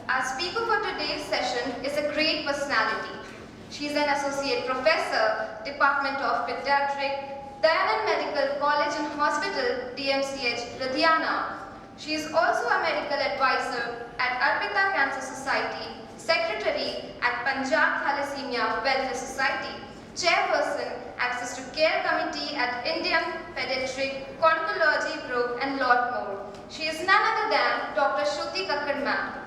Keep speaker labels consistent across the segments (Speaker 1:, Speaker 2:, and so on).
Speaker 1: Our speaker for today's session is a great personality. She is an associate professor, Department of Pediatrics, Dayanand Medical College and Hospital, DMCH, Ludhiana. She is also a medical advisor at Arpita Cancer Society, secretary at Punjab Thalassemia Welfare Society, chairperson, Access to Care Committee at Indian Pediatric Oncology Group, and lot more. She is none other than Dr. Shruti Kakkar ma'am.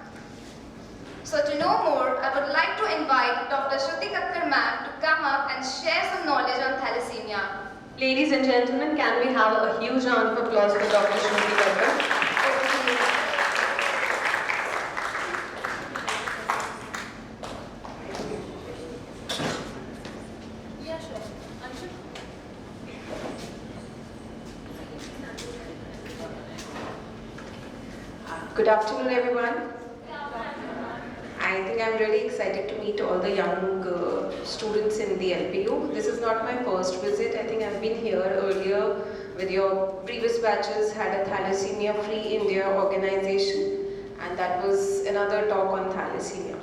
Speaker 1: So to know more, I would like to invite Dr. Shruti Kakkar ma'am to come up and share some knowledge on thalassemia.
Speaker 2: Ladies and gentlemen, can we have a huge round of applause for Dr. Shruti Kakkar? Good afternoon, everyone. I think I'm really excited to meet all the young students in the LPU. This is not my first visit. I think I've been here earlier with your previous batches, had a Thalassemia Free India organization, and that was another talk on thalassemia.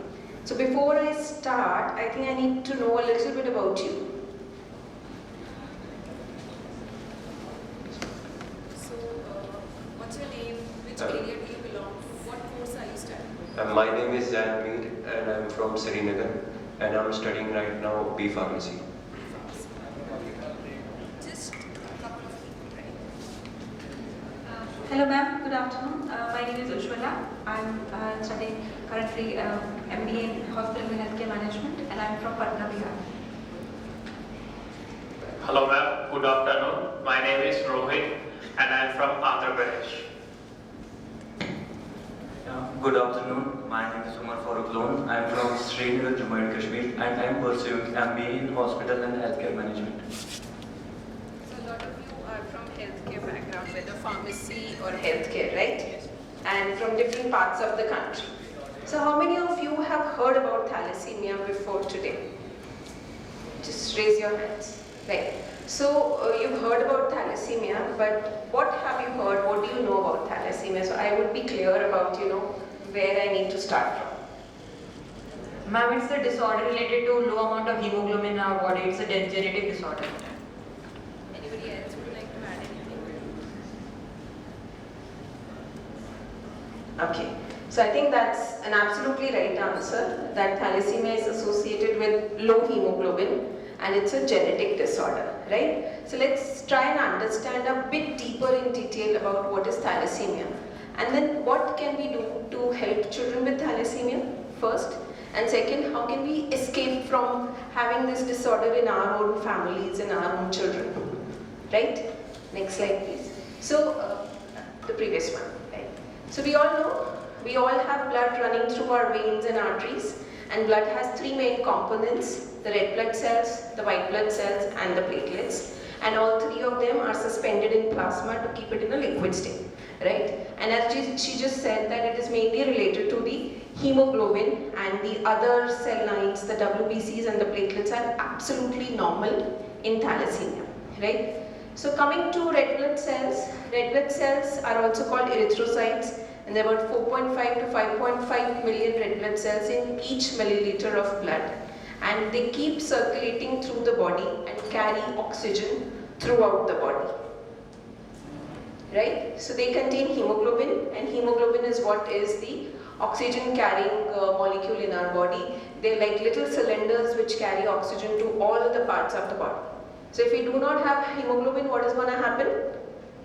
Speaker 2: So before I start, I think I need to know a little bit about you.
Speaker 3: So, what's your name? Which area do you belong to? What course are you studying?
Speaker 4: My name is Dayanand and I'm from Srinagar and I'm studying right now B Pharmacy.
Speaker 3: Just a couple of people, right?
Speaker 5: Hello ma'am, good afternoon. My name is Ujjwala. I'm studying currently MBA in Hospital and Healthcare Management, and I'm from Patna, Bihar.
Speaker 6: Hello ma'am, good afternoon. My name is Rohit and I am from Andhra Pradesh.
Speaker 7: Good afternoon, my name is Umar Farooq Loan. I am from Srinagar, Jammu and Kashmir, and I am pursuing MBA in Hospital and Healthcare Management.
Speaker 3: So, a lot of you are from healthcare background, whether pharmacy or
Speaker 2: Healthcare, right? Yes. And from different parts of the country. So how many of you have heard about thalassemia before today? Just raise your hands. Right. So you've heard about thalassemia, but what have you heard? What do you know about thalassemia? So I would be clear about, where I need to start from.
Speaker 5: Ma'am, it's a disorder related to low amount of hemoglobin in our body. It's a degenerative disorder.
Speaker 3: anybody else would like to add anything?
Speaker 2: Okay. So I think that's an absolutely right answer, that thalassemia is associated with low hemoglobin and it's a genetic disorder, right? So let's try and understand a bit deeper in detail about what is thalassemia. And then what can we do to help children with thalassemia first? And second, how can we escape from having this disorder in our own families, in our own children, right? Next slide, please. So, the previous one, right? So we all know, we all have blood running through our veins and arteries, and blood has three main components: the red blood cells, the white blood cells, and the platelets. And all three of them are suspended in plasma to keep it in a liquid state, right? And as she just said, that it is mainly related to the hemoglobin, and the other cell lines, the WBCs and the platelets, are absolutely normal in thalassemia, right? So coming to red blood cells are also called erythrocytes, and there are about 4.5 to 5.5 million red blood cells in each milliliter of blood, and they keep circulating through the body and carry oxygen throughout the body, right? So they contain hemoglobin, and hemoglobin is what is the oxygen carrying molecule in our body. They're like little cylinders which carry oxygen to all the parts of the body. So if we do not have hemoglobin, what is going to happen?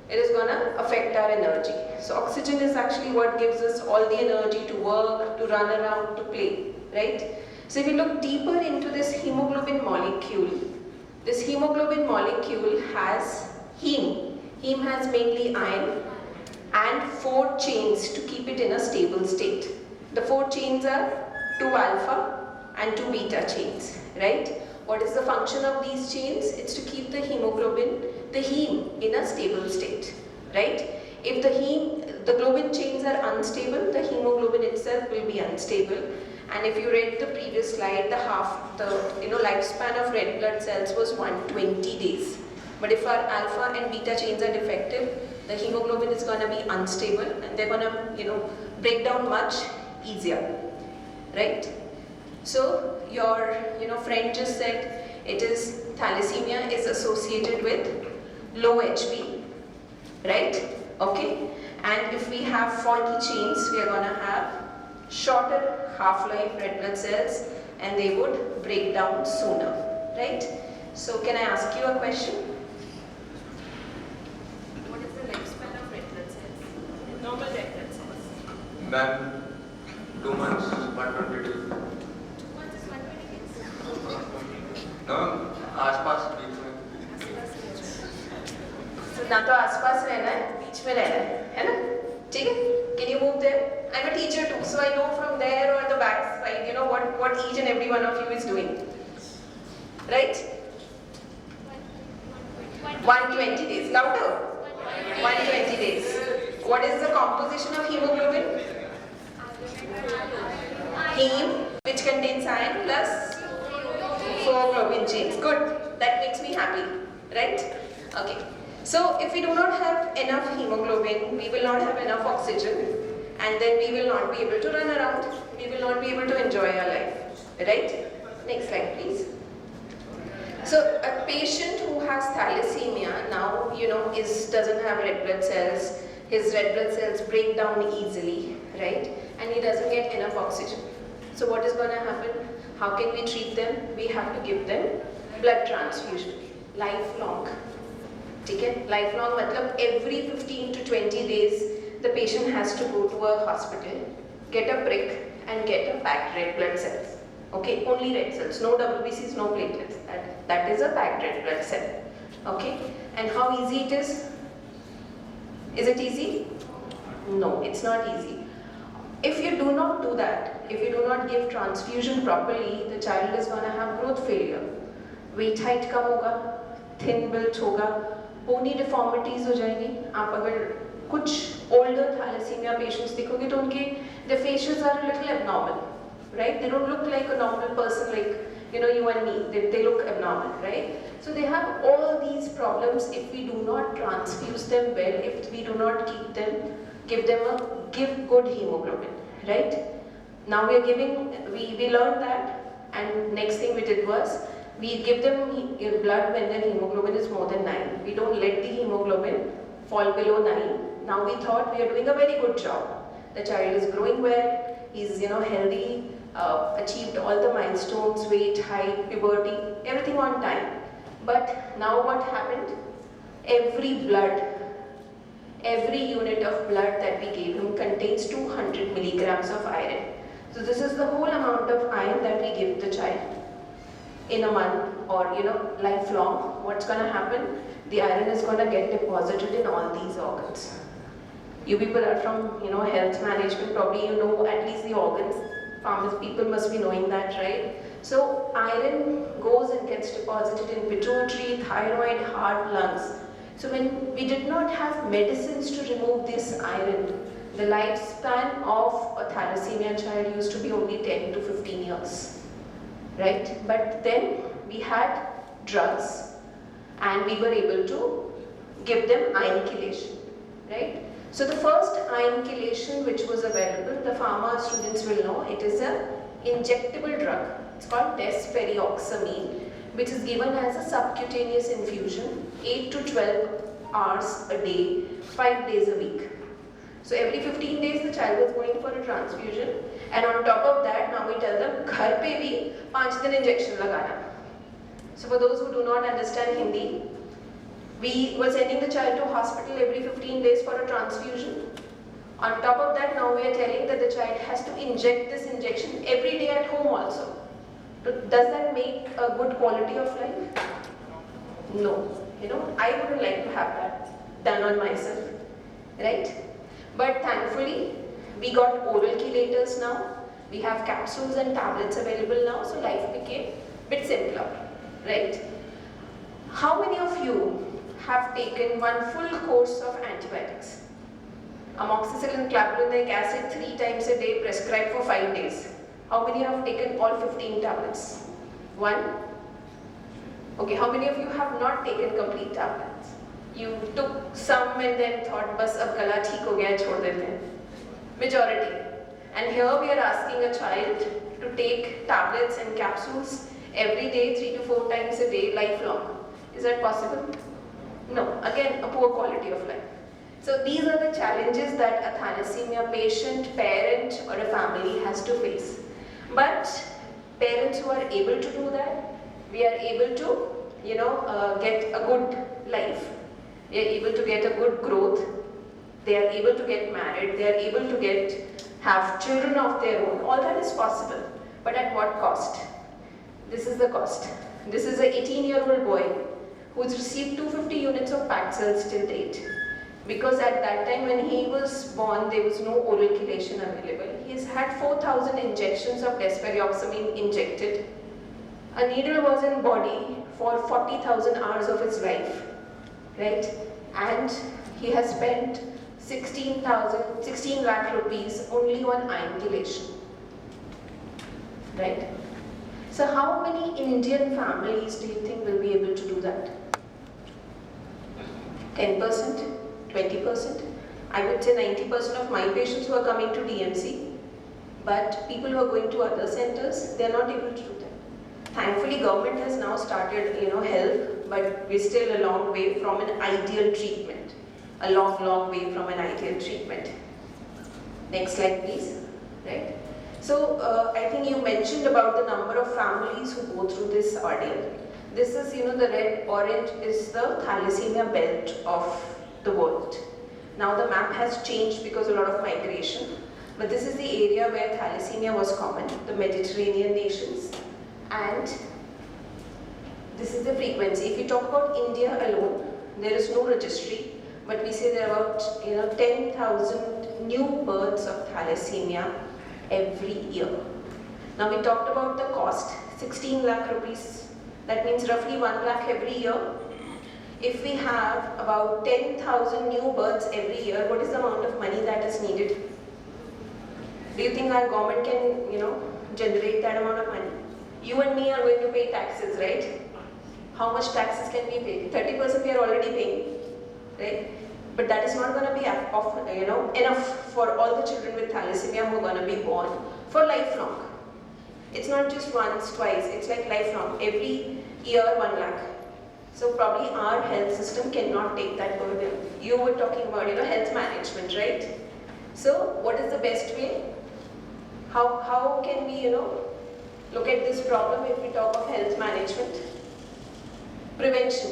Speaker 2: It is going to affect our energy. So oxygen is actually what gives us all the energy to work, to run around, to play, right? So if we look deeper into this hemoglobin molecule has heme. Heme has mainly iron and 4 chains to keep it in a stable state. The 4 chains are 2 alpha and 2 beta chains, right? What is the function of these chains? It's to keep the hemoglobin, the heme, in a stable state, right? If the globin chains are unstable, the hemoglobin itself will be unstable. And if you read the previous slide, the lifespan of red blood cells was 120 days. But if our alpha and beta chains are defective, the hemoglobin is going to be unstable, and they're going to, break down much easier, right? So your friend just said it is thalassemia is associated with low HB, right? Okay, and if we have faulty chains, we are gonna have shorter half-life red blood cells, and they would break down sooner, right? So can I ask you a question?
Speaker 3: What is the lifespan of red blood cells? Normal red blood cells.
Speaker 8: Ma'am, 2 months, 120 days.
Speaker 3: 2 months is 120 days.
Speaker 8: No, आसपास बीच में.
Speaker 2: So ना तो आसपास रहना है, बीच में रहना है ना? ठीक है? Can you move there? I'm a teacher too, so I know from there or the back side, what each and every one of you is doing. Right? 120 days. Louder. 120 days. What is the composition of hemoglobin? Heme, which contains iron plus 4 globin chains. Good. That makes me happy. Right? Okay. So if we do not have enough hemoglobin, we will not have enough oxygen, and then we will not be able to run around. We will not be able to enjoy our life. Right? Next slide, please. So a patient who has thalassemia now, doesn't have red blood cells. His red blood cells break down easily, right? And he doesn't get enough oxygen. So what is going to happen? How can we treat them? We have to give them blood transfusion, lifelong. Okay? Lifelong matlab every 15 to 20 days, the patient has to go to a hospital, get a prick, and get a packed red blood cells. Okay, only red cells, no WBCs, no platelets. That is a packed red blood cell. Okay, and how easy it is? Is it easy? No, it's not easy. If you do not do that, if you do not give transfusion properly, the child is going to have growth failure. Weight height कम होगा, thin built होगा, bony deformities हो जाएंगी. आप अगर कुछ older thalassemia patients देखोगे तो उनके the faces are a little abnormal. Right? They don't look like a normal person like, you and me. They look abnormal, right? So they have all these problems if we do not transfuse them well, if we do not give good hemoglobin, right? Now we learned that, and next thing we did was, we give them blood when their hemoglobin is more than 9. We don't let the hemoglobin fall below 9. Now we thought we are doing a very good job. The child is growing well, he's healthy, achieved all the milestones, weight, height, puberty, everything on time. But now what happened? Every unit of blood that we gave him contains 200 milligrams of iron. So this is the whole amount of iron that we give the child in a month or lifelong. What's going to happen? The iron is going to get deposited in all these organs. You people are from health management, probably you know at least the organs. Farmers people must be knowing that, right? So iron goes and gets deposited in pituitary, thyroid, heart, lungs. So when we did not have medicines to remove this iron, the lifespan of a thalassemia child used to be only 10 to 15 years, right? But then we had drugs and we were able to give them iron chelation, right? So the first iron chelation which was available, the pharma students will know, it is an injectable drug. It's called desferrioxamine, which is given as a subcutaneous infusion, 8 to 12 hours a day, 5 days a week. So every 15 days the child is going for a transfusion, and on top of that, now we tell them, घर पे भी 5 दिन injection लगाना. So for those who do not understand Hindi, we were sending the child to hospital every 15 days for a transfusion. On top of that, now we are telling that the child has to inject this injection every day at home also. Does that make a good quality of life? No. I wouldn't like to have that done on myself, right? But thankfully, we got oral chelators now. We have capsules and tablets available now, so life became a bit simpler, right? How many of you have taken one full course of antibiotics? Amoxicillin clavulanic acid 3 times a day prescribed for 5 days. How many have taken all 15 tablets? 1? Okay, how many of you have not taken complete tablets? You took some and then thought, bas ab gala theek ho gaya, chhod dete hain. Majority, And here we are asking a child to take tablets and capsules every day, 3 to 4 times a day, lifelong. Is that possible? No. Again, a poor quality of life. So these are the challenges that a thalassemia patient, parent or a family has to face. But parents who are able to do that, we are able to, get a good life. They are able to get a good growth. They are able to get married. They are able to have children of their own. All that is possible. But at what cost? This is the cost. This is an 18-year-old boy who's received 250 units of packed cells till date. Because at that time when he was born, there was no oral chelation available. He has had 4,000 injections of desferrioxamine injected. A needle was in body for 40,000 hours of his life, right? And he has spent 16 lakh rupees only on iron chelation, right? So how many Indian families do you think will be able to do that? 10%? 20%? I would say 90% of my patients who are coming to DMC, but people who are going to other centers, they are not able to do that. Thankfully, government has now started, help, but we're still a long way from an ideal treatment. A long, long way from an ideal treatment. Next slide, please. Right. So, I think you mentioned about the number of families who go through this ordeal. This is, the red, orange is the Thalassemia Belt of the world. Now the map has changed because a lot of migration, but this is the area where thalassemia was common, the Mediterranean nations, and this is the frequency. If we talk about India alone, there is no registry, but we say there are about 10,000 new births of thalassemia every year. Now we talked about the cost, 16 lakh rupees, that means roughly 1 lakh every year. If we have about 10,000 new births every year, what is the amount of money that is needed? Do you think our government can, generate that amount of money? You and me are going to pay taxes, right? How much taxes can we pay? 30% we are already paying, right? But that is not going to be enough for all the children with thalassemia who are going to be born for lifelong. It's not just once, twice, it's like lifelong. Every year, 1 lakh. So probably our health system cannot take that burden. You were talking about, health management, right? So what is the best way? How can we, look at this problem if we talk of health management? Prevention.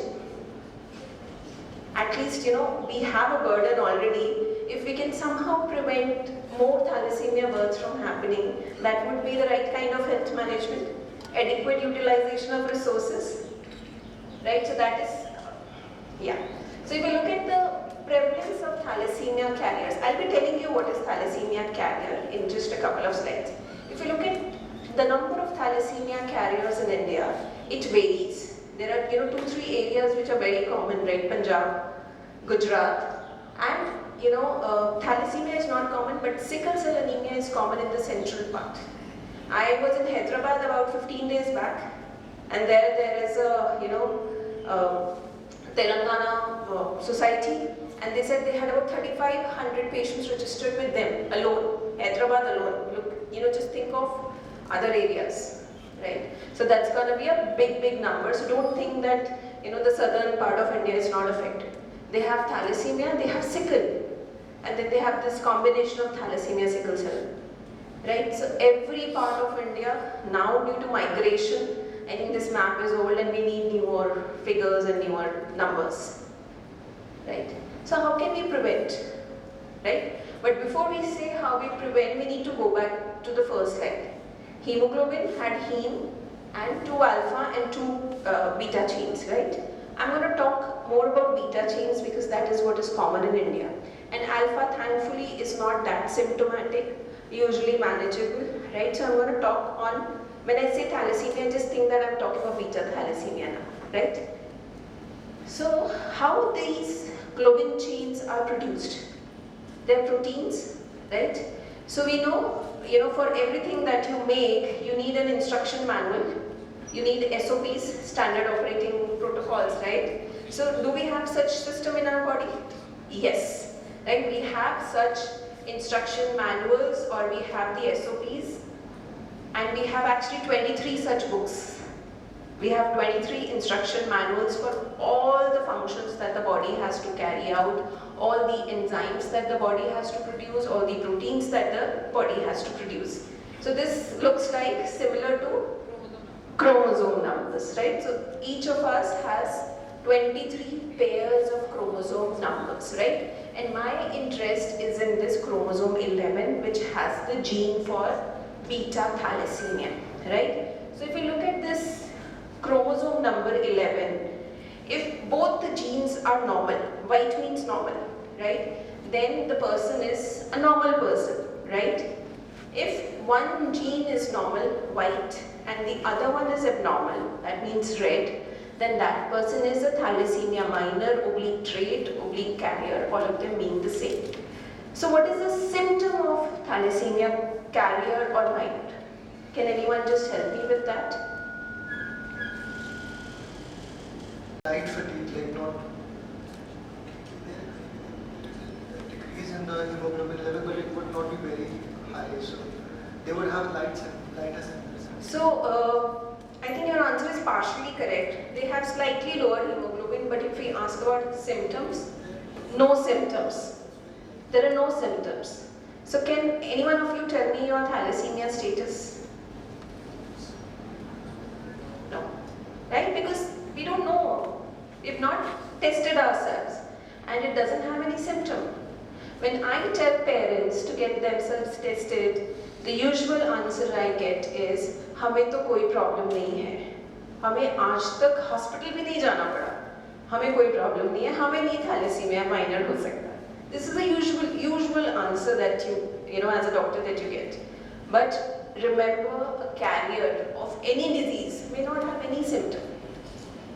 Speaker 2: At least, we have a burden already. If we can somehow prevent more thalassemia births from happening, that would be the right kind of health management. Adequate utilization of resources. Right, so that is, So if you look at the prevalence of thalassemia carriers, I'll be telling you what is thalassemia carrier in just a couple of slides. If you look at the number of thalassemia carriers in India, it varies. There are 2-3 areas which are very common, right? Punjab, Gujarat, and thalassemia is not common, but sickle cell anemia is common in the central part. I was in Hyderabad about 15 days back. And there is a, Telangana society, and they said they had about 3,500 patients registered with them alone, Hyderabad alone. Look, just think of other areas, right? So that's going to be a big number. So don't think that, the southern part of India is not affected. They have thalassemia, they have sickle, and then they have this combination of thalassemia, sickle cell, right? So every part of India, now due to migration, I think this map is old and we need newer figures and newer numbers, right? So how can we prevent, right? But before we say how we prevent, we need to go back to the first slide. Hemoglobin had heme and 2 alpha and 2 beta chains, right? I'm going to talk more about beta chains because that is what is common in India. And alpha, thankfully, is not that symptomatic, usually manageable, right? So I'm going to talk on, when I say thalassemia, just think that I'm talking about beta thalassemia now, right? So how these globin chains are produced? They're proteins, right? So we know, for everything that you make, you need an instruction manual. You need SOPs, standard operating protocols, right? So do we have such system in our body? Yes, right? We have such instruction manuals or we have the SOPs, and we have actually 23 such books. We have 23 instruction manuals for all the functions that the body has to carry out, all the enzymes that the body has to produce, all the proteins that the body has to produce. So this looks like similar to chromosome numbers, right? So each of us has 23 pairs of chromosome numbers, right? And my interest is in this chromosome 11, which has the gene for beta thalassemia, right? So if you look at this chromosome number 11, if both the genes are normal, white means normal, right? Then the person is a normal person, right? If one gene is normal, white, and the other one is abnormal, that means red, then that person is a thalassemia minor, oblique trait, oblique carrier, all of them mean the same. So what is the symptom of thalassemia carrier or minor? Can anyone just help me with that?
Speaker 9: Light fatigue, like not decrease in the hemoglobin level, but it would not be very high. So they would have light symptoms.
Speaker 2: So I think your answer is partially correct. They have slightly lower hemoglobin, but if we ask about symptoms, no symptoms. There are no symptoms. So can any one of you tell me your thalassemia status? No. Right? Because we don't know. We've not tested ourselves and it doesn't have any symptom. When I tell parents to get themselves tested, the usual answer I get is, हमें तो कोई problem नहीं है, हमें आज तक hospital भी नहीं जाना पड़ा, हमें कोई प्रॉब्लम नहीं है, हमें नहीं थैलेसीमिया माइनर हो सकता. This is the usual answer that you know as a doctor that you get. But remember, a carrier of any disease may not have any symptom.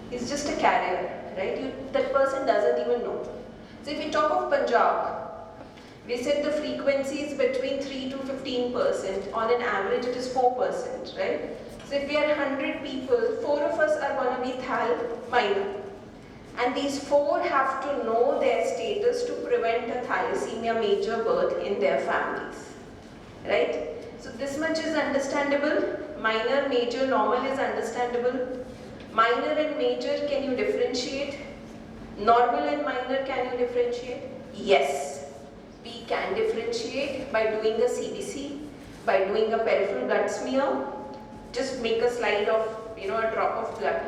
Speaker 2: He's just a carrier, right? That person doesn't even know. So if we talk of Punjab, we said the frequency is between 3 to 15%. On an average, it is 4%, right? So if we are 100 people, 4 of us are going to be thal minor. And these 4 have to know their status to prevent a thalassemia major birth in their families, right? So this much is understandable. Minor, major, normal is understandable. Minor and major, can you differentiate? Normal and minor, can you differentiate? Yes. We can differentiate by doing a CBC, by doing a peripheral blood smear. Just make a slide of, a drop of blood.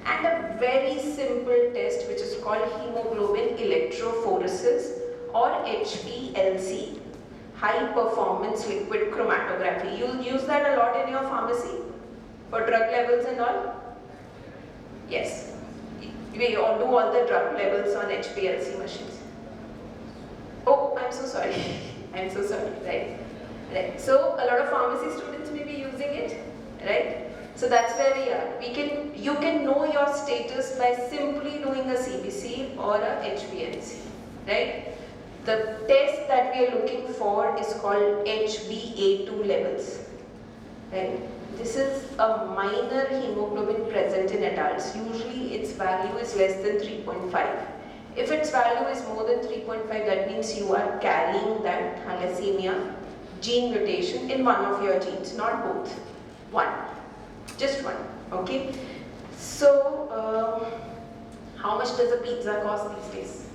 Speaker 2: And a very simple test which is called hemoglobin electrophoresis or HPLC, high performance liquid chromatography. You'll use that a lot in your pharmacy for drug levels and all? Yes. We all do all the drug levels on HPLC machines. Oh, I'm so sorry. I'm so sorry, right. So a lot of pharmacy students may be using it, right? So that's where we are. You can know your status by simply doing a CBC or a HbA1c, right? The test that we are looking for is called HbA2 levels, right? This is a minor hemoglobin present in adults. Usually its value is less than 3.5. If its value is more than 3.5, that means you are carrying that thalassemia gene mutation in one of your genes, not both. One. Just one. Okay? So, how much does a pizza cost these days?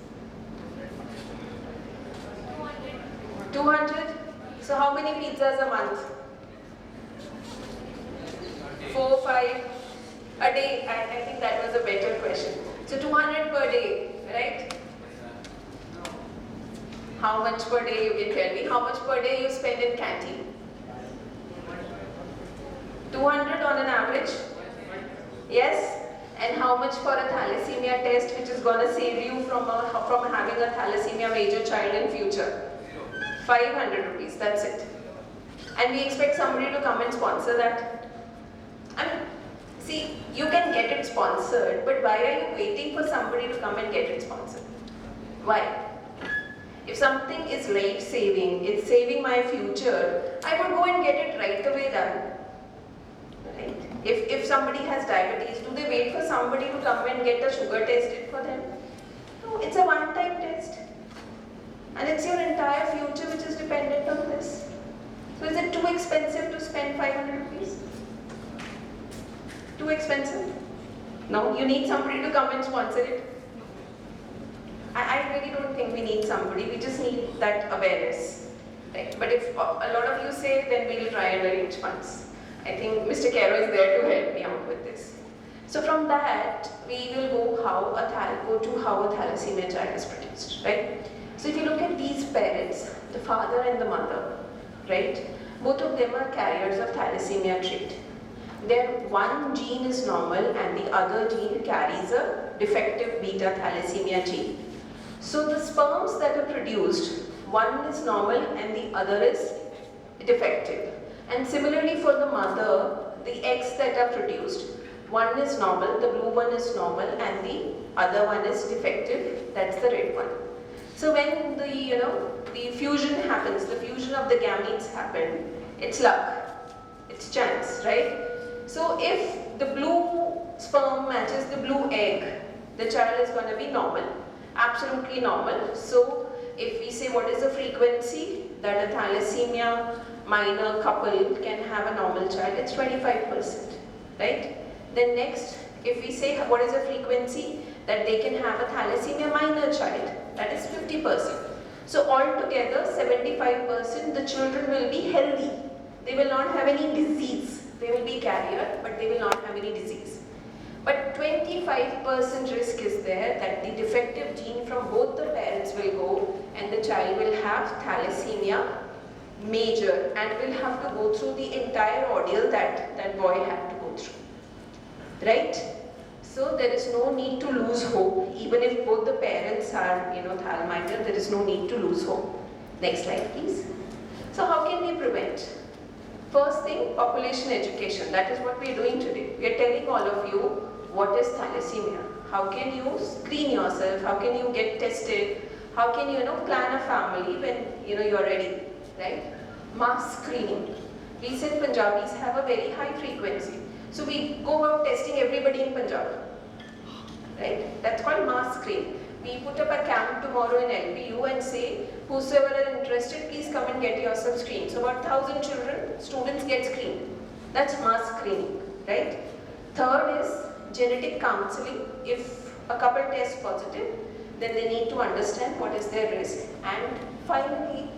Speaker 2: 200? So how many pizzas a month? 4, 5 a day. I think that was a better question. So 200 per day, right? How much per day, you can tell me? How much per day you spend in canteen? 200 on an average? Yes? And how much for a thalassemia test which is going to save you from having a thalassemia major child in future? 500 rupees, that's it. And we expect somebody to come and sponsor that. I mean, see, you can get it sponsored, but why are you waiting for somebody to come and get it sponsored? Why? If something is life-saving, it's saving my future, I would go and get it right away done. Right? If somebody has diabetes, do they wait for somebody to come and get a sugar tested for them? No, it's a one-time test. And it's your entire future which is dependent on this. So is it too expensive to spend 500 rupees? Too expensive? No, you need somebody to come and sponsor it. I really don't think we need somebody, we just need that awareness. Right? But if a lot of you say, then we'll try and arrange funds. I think Mr. Caro is there to help me out with this. So from that, we will go to how a thalassemia child is produced, right? So if you look at these parents, the father and the mother, right? Both of them are carriers of thalassemia trait. Their one gene is normal and the other gene carries a defective beta thalassemia gene. So the sperms that are produced, one is normal and the other is defective. And similarly for the mother, the eggs that are produced, one is normal, the blue one is normal and the other one is defective, that's the red one. So when the fusion happens, the fusion of the gametes happen, it's luck, it's chance, right? So if the blue sperm matches the blue egg, the child is going to be normal, absolutely normal. So if we say what is the frequency that a thalassemia minor couple can have a normal child, it's 25%, right? Then next, if we say what is the frequency that they can have a thalassemia minor child, that is 50%. So altogether 75% the children will be healthy. They will not have any disease. They will be carrier, but they will not have any disease. But 25% risk is there that the defective gene from both the parents will go and the child will have thalassemia major and will have to go through the entire ordeal that that boy had to go through. Right? So there is no need to lose hope. Even if both the parents are, thal minor, there is no need to lose hope. Next slide, please. So how can we prevent? First thing, population education. That is what we are doing today. We are telling all of you what is thalassemia. How can you screen yourself? How can you get tested? How can you, plan a family when you are ready, right? Mass screening. We said Punjabis have a very high frequency. So we go out testing everybody in Punjab, right? That's called mass screen. We put up a camp tomorrow in LPU and say, whosoever are interested, please come and get yourself screened. So about 1,000 students get screened. That's mass screening, right? Third is genetic counseling. If a couple tests positive, then they need to understand what is their risk. And finally,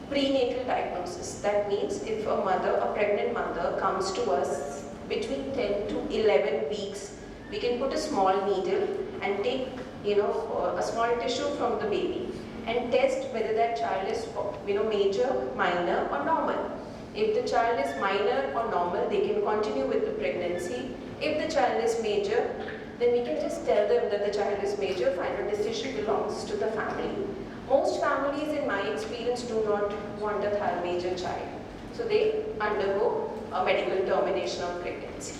Speaker 2: prenatal diagnosis. That means if a pregnant mother comes to us between 10 to 11 weeks, we can put a small needle and take a small tissue from the baby and test whether that child is major, minor or normal. If the child is minor or normal, they can continue with the pregnancy. If the child is major, then we can just tell them that the child is major, final decision belongs to the family. Most families, in my experience, do not want a thal major child. So they undergo a medical termination of pregnancy,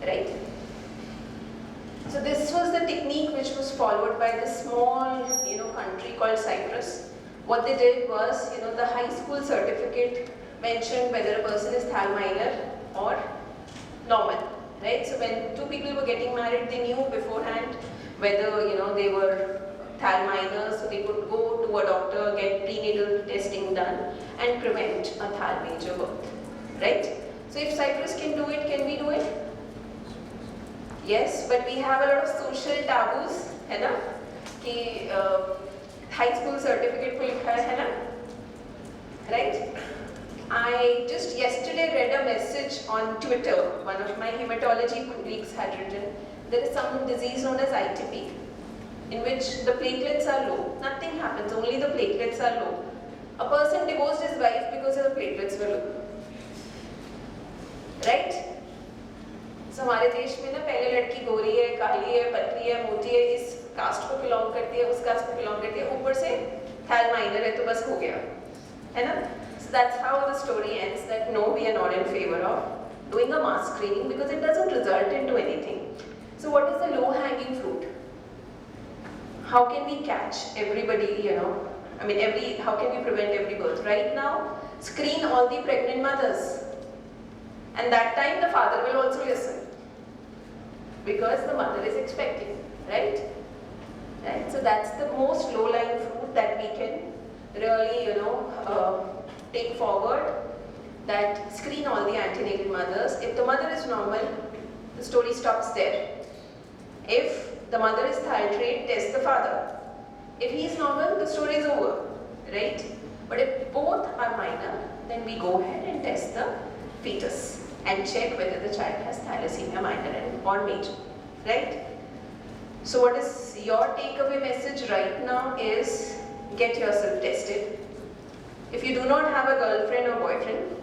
Speaker 2: right? So this was the technique which was followed by this small, country called Cyprus. What they did was, the high school certificate mentioned whether a person is thal minor or normal, right? So when two people were getting married, they knew beforehand whether, they were thal minor, so they could go to a doctor, get prenatal testing done and prevent a thal major birth, right? So if Cyprus can do it, can we do it? Yes, but we have a lot of social taboos, है ना? कि high school certificate को लिखा है ना? Right? I just yesterday read a message on Twitter. One of my hematology colleagues had written, there is some disease known as ITP, in which the platelets are low. Nothing happens, only the platelets are low. A person divorced his wife because the platelets were low. Right? So हमारे देश में ना पहले लड़की गोरी है, काली है, पतली है, मोटी है, इस कास्ट को बिलोंग करती है, उस कास्ट को बिलोंग करती है, ऊपर से थैल माइनर है तो बस हो गया, है ना? So that's how the story ends. That no, we are not in favor of doing a mass screening because it doesn't result into anything. So what is the low-hanging fruit? How can we catch everybody? How can we prevent every birth? Right now, screen all the pregnant mothers. And that time the father will also listen because the mother is expecting, right? So that's the most low-lying fruit that we can really, take forward that screen all the antenatal mothers. If the mother is normal, the story stops there. If the mother is thylated, test the father. If he is normal, the story is over, right? But if both are minor, then we go ahead and test the fetus and check whether the child has thalassemia minor or major, right? So what is your takeaway message right now is get yourself tested. If you do not have a girlfriend or boyfriend,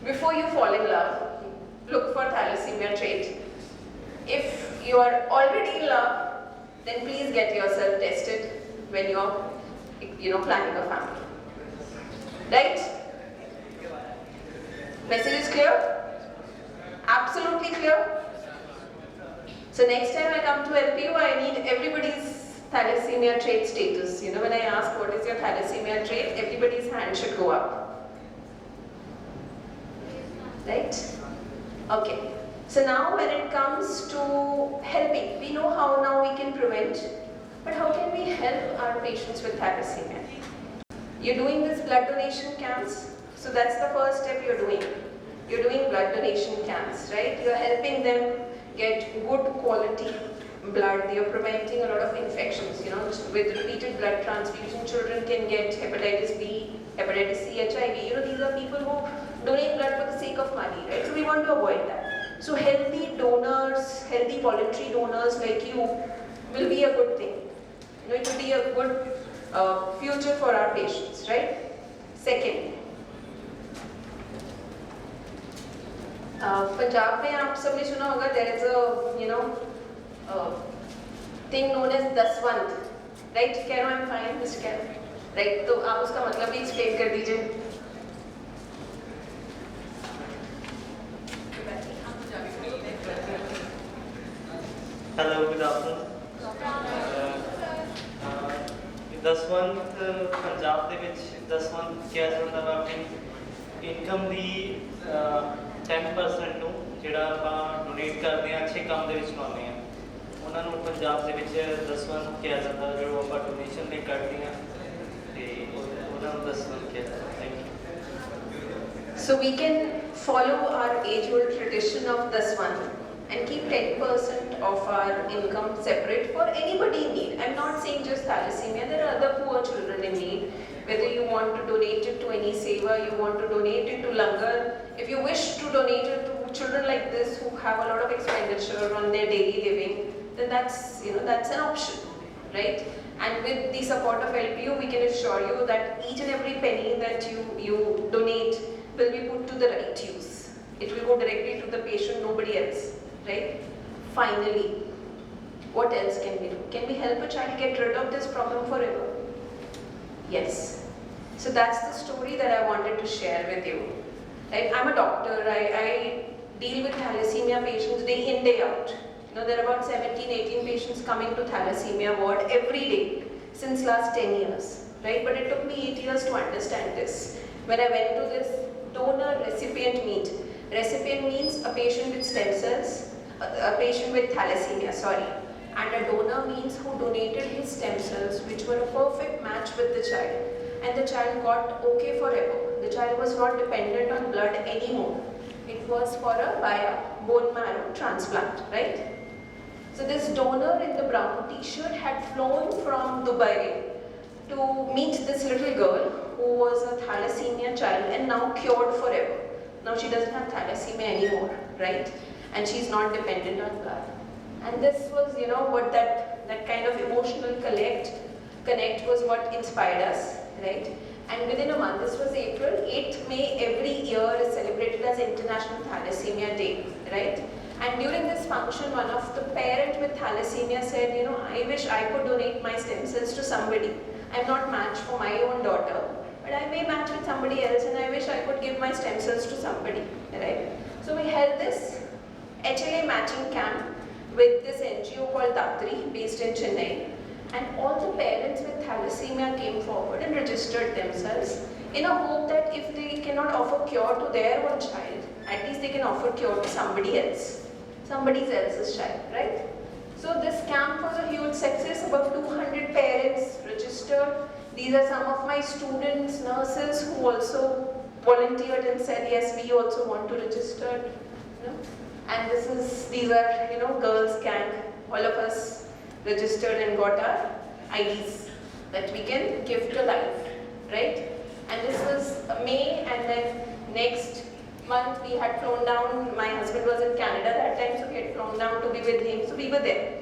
Speaker 2: before you fall in love, look for thalassemia trait. If you are already in love, then please get yourself tested when you are, planning a family. Right? Message is clear? Absolutely clear? So next time I come to LPU, I need everybody's thalassemia trait status. When I ask what is your thalassemia trait, everybody's hand should go up. Right? Okay. So now when it comes to helping, we know how now we can prevent, but how can we help our patients with thalassemia? You're doing this blood donation camps, so that's the first step you're doing. You're doing blood donation camps, right? You're helping them get good quality blood. You're preventing a lot of infections, with repeated blood transfusion, children can get hepatitis B, hepatitis C, HIV. These are people who donate blood for the sake of money, right? So we want to avoid that. So healthy donors, healthy voluntary donors like you will be a good thing. It will be a good future for our patients, right? Second, Punjab में आप सबने सुना होगा there is a thing known as daswant, right? Kano, I'm fine, Mr. Kano. Right? तो आप उसका मतलब भी explain कर दीजिए.
Speaker 10: Hello, good afternoon. Dasvandh Punjab ਦੇ ਵਿੱਚ ਦਸਵੰਤ ਕਿਹਾ ਜਾਂਦਾ ਵਾ ਆਪਣੀ ਇਨਕਮ ਦੀ 10% ਨੂੰ ਜਿਹੜਾ ਆਪਾਂ ਡੋਨੇਟ ਕਰਦੇ ਹਾਂ ਅੱਛੇ ਕੰਮ ਦੇ ਵਿੱਚ ਲਾਉਂਦੇ ਹਾਂ ਉਹਨਾਂ ਨੂੰ ਪੰਜਾਬ ਦੇ ਵਿੱਚ ਦਸਵੰਤ ਕਿਹਾ ਜਾਂਦਾ ਜੋ ਆਪਾਂ ਡੋਨੇਸ਼ਨ ਲਈ ਕਰਦੇ ਹਾਂ ਤੇ ਉਹਨਾਂ ਨੂੰ ਦਸਵੰਤ ਕਿਹਾ ਜਾਂਦਾ thank you
Speaker 2: So we can follow our age-old tradition of daswant and keep 10% of our income separate for anybody in need. I'm not saying just thalassemia, there are other poor children in need. Whether you want to donate it to any seva, you want to donate it to langar, if you wish to donate it to children like this who have a lot of expenditure on their daily living, then that's an option, right? And with the support of LPU, we can assure you that each and every penny that you donate will be put to the right use. It will go directly to the patient, nobody else. Right? Finally, what else can we do? Can we help a child get rid of this problem forever? Yes. So that's the story that I wanted to share with you. Right? I'm a doctor. I deal with thalassemia patients day in, day out. There are about 17, 18 patients coming to thalassemia ward every day since last 10 years. Right? But it took me 8 years to understand this. When I went to this donor-recipient meet. Recipient means a patient with stem cells, a patient with thalassemia, and a donor means who donated his stem cells which were a perfect match with the child, and the child got okay forever. The child was not dependent on blood anymore. It was for a bone marrow transplant, right? So this donor in the brown t-shirt had flown from Dubai to meet this little girl who was a thalassemia child and now cured forever. Now she doesn't have thalassemia anymore, right? And she's not dependent on blood. And this was, what that kind of emotional connect was what inspired us, right? And within a month, this was April, 8th May every year is celebrated as International Thalassemia Day, right? And during this function, one of the parent with thalassemia said, I wish I could donate my stem cells to somebody. I'm not matched for my own daughter, but I may match with somebody else and I wish I could give my stem cells to somebody, right? So we held this HLA matching camp with this NGO called Datri based in Chennai, and all the parents with thalassemia came forward and registered themselves in a hope that if they cannot offer cure to their own child, at least they can offer cure to somebody else's child, right? So this camp was a huge success. About 200 parents registered. These are some of my students, nurses who also volunteered and said, yes, we also want to register. You know? And these are, girls gang. All of us registered and got our IDs that we can give to life, right? And this was May, and then next month we had flown down. My husband was in Canada that time, so we had flown down to be with him. So we were there.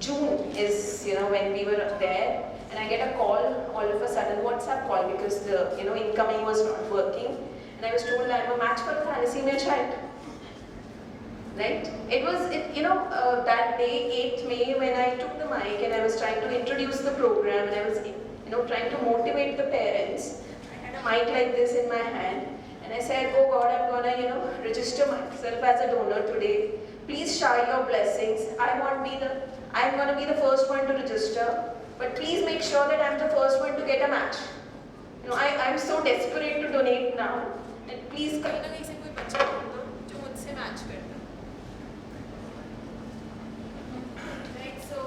Speaker 2: June is, when we were there, and I get a call, all of a sudden, WhatsApp call, because the, incoming was not working. And I was told I'm a match for a thalassemia child. Right? It was, that day, 8th May, when I took the mic and I was trying to introduce the program, and I was, trying to motivate the parents. I had a mic like this in my hand, and I said, oh God, I'm gonna, register myself as a donor today. Please share your blessings. I'm gonna be the first one to register, but please make sure that I'm the first one to get a match. I'm so desperate to donate now, and please come.
Speaker 3: Right, so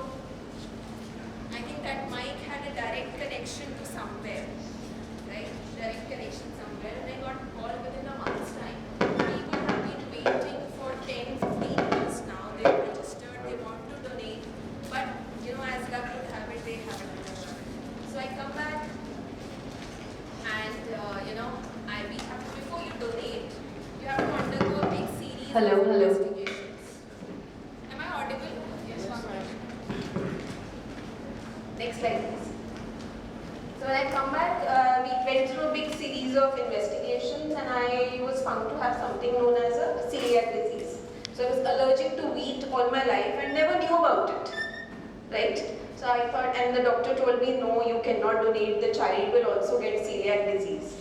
Speaker 3: I think that mic had a direct connection to somewhere, right? Direct connection somewhere, and I got a call within a month's time. People have been waiting for 10, 15 years now. They've registered, they want to donate, but as luck would have it, they haven't registered. So I come back, and we have to, before you donate, you have to undergo a big series of investigations. Am I audible? Yes,
Speaker 2: Next slide, please. So when I come back, we went through a big series of investigations, and I was found to have something known as a celiac disease. So I was allergic to wheat all my life and never knew about it, right? So I thought, and the doctor told me, no, you cannot donate, the child will also get celiac disease,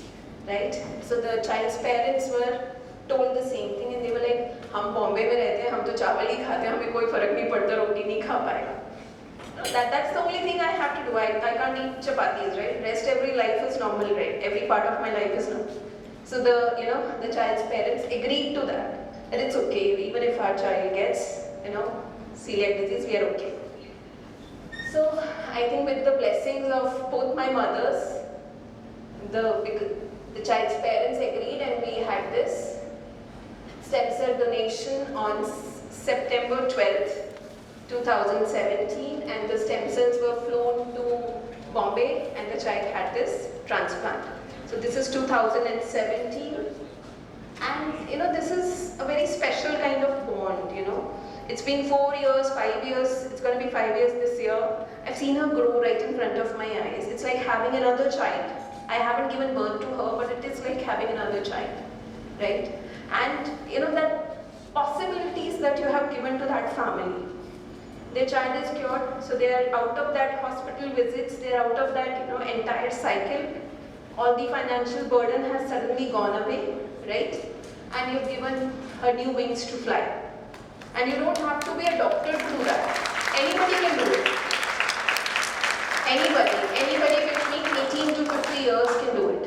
Speaker 2: right? So the child's parents were told the same thing, and they were like, हम बॉम्बे में रहते हैं, हम तो चावल ही खाते हैं, हमें कोई फर्क नहीं पड़ता, रोटी नहीं खा पाएगा. That's the only thing I have to do. I can't eat chapatis, right? Rest every life is normal, right? Every part of my life is normal. So the child's parents agreed to that it's okay, even if our child gets, celiac disease, we are okay. So I think with the blessings of both my mothers, the child's parents agreed, and we had this stem cell donation on September 12th. 2017, and the stem cells were flown to Bombay, and the child had this transplant. So this is 2017, and this is a very special kind of bond. It's been 4 years, 5 years, it's going to be 5 years this year. I've seen her grow right in front of my eyes. It's like having another child. I haven't given birth to her, but it is like having another child, right? And that possibilities that you have given to that family. Their child is cured, so they are out of that hospital visits, they are out of that entire cycle. All the financial burden has suddenly gone away, right? And you've given her new wings to fly. And you don't have to be a doctor to do that. Anybody can do it. Anybody between 18 to 50 years can do it.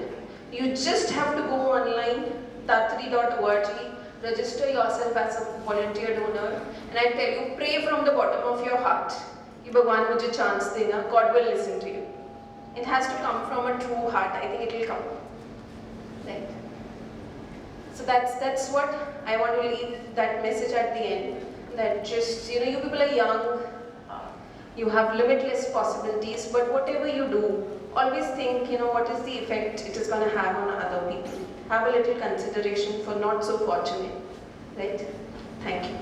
Speaker 2: You just have to go online, tatri.org, register yourself as a volunteer donor, and I tell you, pray from the bottom of your heart. Ki Bhagwan mujhe chance dena, God will listen to you. It has to come from a true heart. I think it will come. Right? So that's what I want to leave that message at the end. That just, you people are young, you have limitless possibilities, but whatever you do, always think, what is the effect it is going to have on other people. Have a little consideration for not so fortunate, right? Thank you.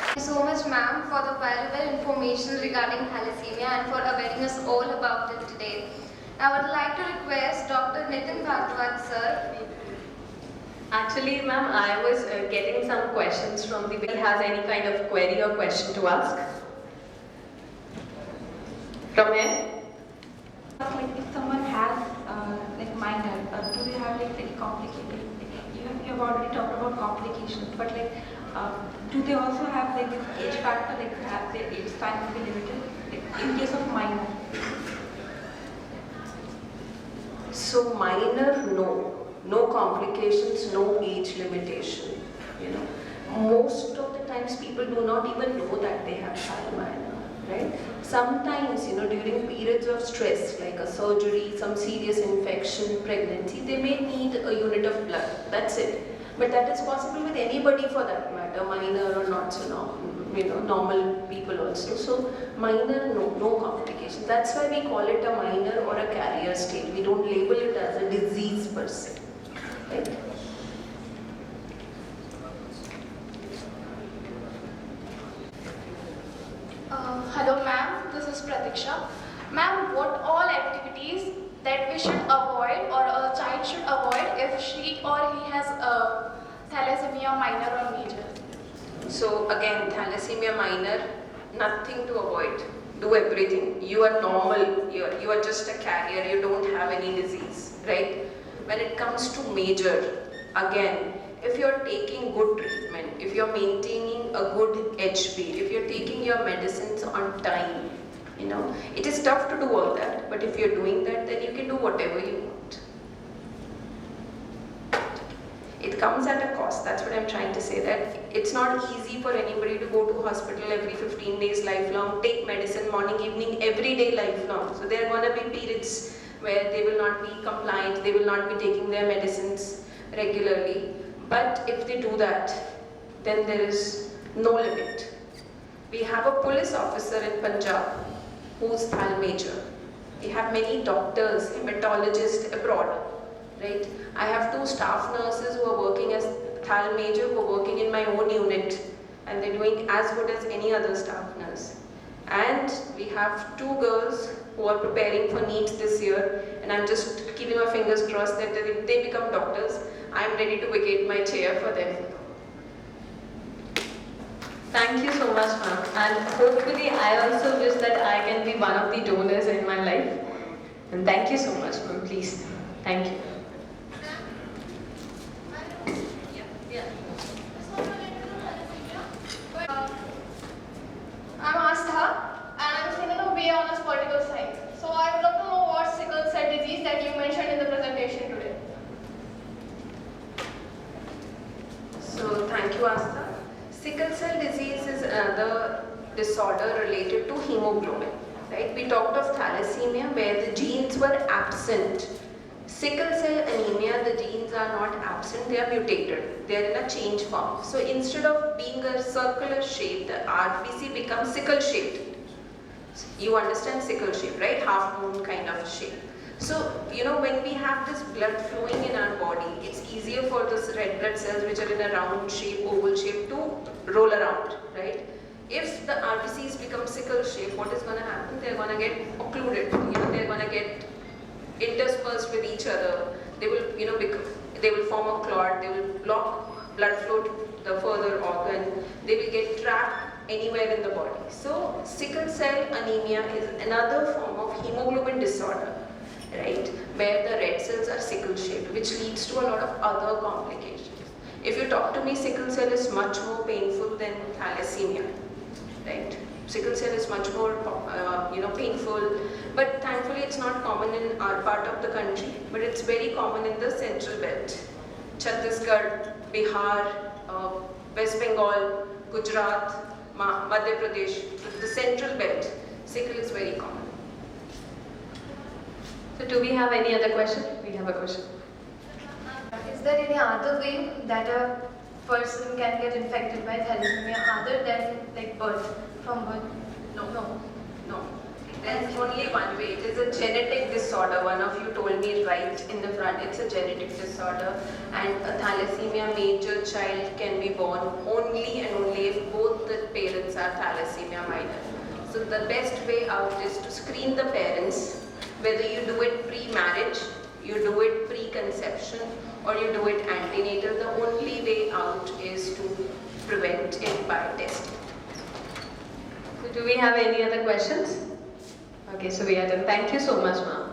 Speaker 1: Thank you so much, ma'am, for the valuable information regarding thalassemia and for availing us all about it today. I would like to request Dr. Nitin Bhagwat, sir.
Speaker 2: Actually, ma'am, I was getting some questions from the people. Has any kind of query or question to ask? From here?
Speaker 5: Like if someone has minor, do they have very complicated? You have already talked about complications, but do they also have this age factor? Have their age span be limited? In case of minor.
Speaker 2: So minor, no complications, no age limitation. Most of the times people do not even know that they have thalassemia. right? Sometimes, during periods of stress, like a surgery, some serious infection, pregnancy, they may need a unit of blood. That's it. But that is possible with anybody for that matter, minor or not so normal people also. So minor, no complications. That's why we call it a minor or a carrier state. We don't label it as a disease per se, right?
Speaker 11: Hello ma'am, this is Pratiksha. Ma'am, what all activities that we should avoid or a child should avoid if she or he has a thalassemia minor or major?
Speaker 2: So again, thalassemia minor, nothing to avoid. Do everything. You are normal, you are just a carrier, you don't have any disease, right? When it comes to major, again, if you're taking good treatment, if you're maintaining a good HP, if you're taking your medicines on time, it is tough to do all that, but if you're doing that, then you can do whatever you want. It comes at a cost, that's what I'm trying to say, that it's not easy for anybody to go to hospital every 15 days lifelong, take medicine morning, evening, every day lifelong. So there are going to be periods where they will not be compliant, they will not be taking their medicines regularly. But if they do that, then there is no limit. We have a police officer in Punjab who's Thal major. We have many doctors, hematologists abroad, right? I have 2 staff nurses who are working as Thal major, who are working in my own unit, and they're doing as good as any other staff nurse. And we have 2 girls who are preparing for NEET this year, and I'm just keeping my fingers crossed that if they become doctors, I'm ready to vacate my chair for them.
Speaker 12: Thank you so much, ma'am. And hopefully, I also wish that I can be one of the donors in my life. And thank you so much, ma'am. Please. Thank you.
Speaker 11: I'm Astha and I'm a student of BA Honours Political Science. So I would love to know what sickle cell disease that you mentioned in the presentation today.
Speaker 2: So thank you, Astha. Sickle cell disease is another disorder related to hemoglobin, right? We talked of thalassemia where the genes were absent. Sickle cell anemia, the genes are not absent, they are mutated. They are in a change form. So instead of being a circular shape, the RBC becomes sickle shaped. You understand sickle shape, right? Half moon kind of shape. So, when we have this blood flowing in our body, it's easier for those red blood cells which are in a round shape, oval shape to roll around, right? If the RBCs become sickle shape, what is going to happen? They're going to get occluded, they're going to get interspersed with each other. They will, they will form a clot, they will block blood flow to the further organ, they will get trapped anywhere in the body. So, sickle cell anemia is another form of hemoglobin disorder, right, where the red cells are sickle shaped, which leads to a lot of other complications. If you talk to me, sickle cell is much more painful than thalassemia, right? Sickle cell is much more, painful, but thankfully it's not common in our part of the country, but it's very common in the central belt. Chhattisgarh, Bihar, West Bengal, Gujarat, Madhya Pradesh, the central belt, sickle is very common.
Speaker 12: So do we have any other question? We have a question.
Speaker 1: Is there any other way that a person can get infected by thalassemia other than from birth?
Speaker 2: No. There's only one way. It is a genetic disorder. One of you told me right in the front. It's a genetic disorder, and a thalassemia major child can be born only and only if both the parents are thalassemia minor. So the best way out is to screen the parents, whether you do it pre-marriage, you do it pre-conception, or you do it antenatal. The only way out is to prevent it by testing.
Speaker 12: So do we have any other questions? Okay, so we are done. Thank you so much, ma'am.